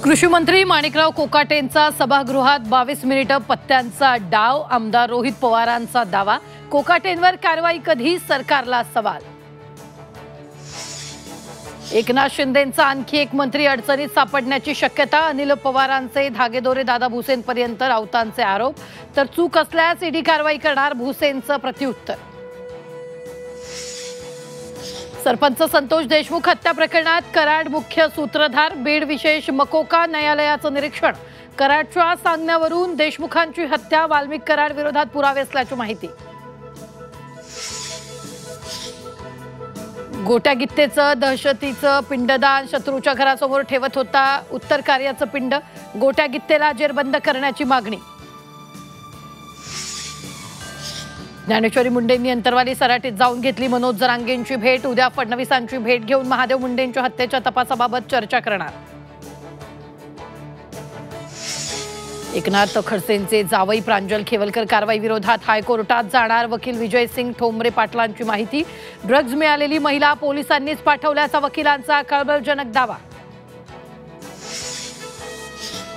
कृषी मंत्री माणिकराव कोकाटेंचा सभागृहात 22 मिनिटे पत्त्यांचा डाव। आमदार रोहित पवारांचा दावा, कोकाटेंवर कारवाई कधी, सरकारला सवाल। एकनाथ शिंदेंचा आणखी एक मंत्री अडचणीत सापडण्याची शक्यता। अनिल पवारांचे धागेदोरे दादा भुसेंपर्यंत राऊतांचे आरोप, तर चूक असल्यास ईडी कारवाई करणार, भुसेंचं प्रत्युत्तर। सरपंच संतोष देशमुख हत्या प्रकरणात कराड मुख्य सूत्रधार, बीड विशेष मकोका न्यायालयाचं निरीक्षण। कराडच्या सांगण्यावरून देशमुखांची हत्या, वाल्मिक कराड विरोधात पुरावे असल्याची माहिती। गोट्या गित्तेचं दहशतीचं पिंडदान शत्रूच्या घरासमोर ठेवत होता उत्तर कार्याचं पिंड। गोट्या गित्तेला जेरबंद करण्याची मागणी। ज्ञानेश्वरी मुंडेंनी अंतरवाली सराटीत जाऊन घेतली मनोज जरांगेंची भेट। उद्या फडणवीसांची भेट घेऊन महादेव मुंडेंच्या हत्येच्या तपासाबाबत चर्चा करणार। एकनाथ खडसेंचे जावई प्रांजल खेवलकर कारवाई विरोधात हायकोर्टात जाणार, वकील विजय सिंग ठोंबरे पाटलांची माहिती। ड्रग्ज मिळालेली महिला पोलिसांनीच पाठवल्याचा वकिलांचा खळबळजनक दावा।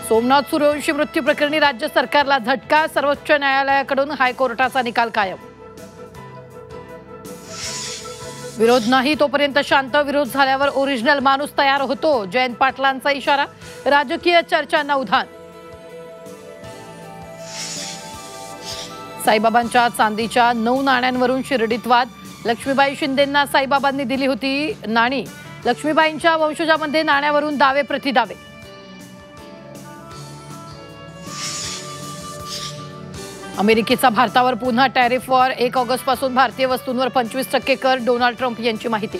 सोमनाथ सूर्यवंशी मृत्यू प्रकरणी राज्य सरकारला झटका, सर्वोच्च न्यायालयाकडून हायकोर्टाचा निकाल कायम। विरोध नाही तोपर्यंत शांत, विरोध झाल्यावर ओरिजिनल माणूस तयार होतो, जयंत पाटलांचा इशारा। राजकीय चर्चांना उधाण। साईबाबांच्या चांदीच्या 9 नाण्यांवरून शिर्डीत वाद। लक्ष्मीबाई शिंदेंना साईबाबांनी दिली होती नाणी, लक्ष्मीबाईंच्या वंशजामध्ये नाण्यावरून दावे प्रतिदावे। अमेरिकेचा भारतावर पुन्हा टॅरिफ वॉर, 1 ऑगस्टपासून भारतीय वस्तूंवर 25% कर, डोनाल्ड ट्रम्प यांची माहिती।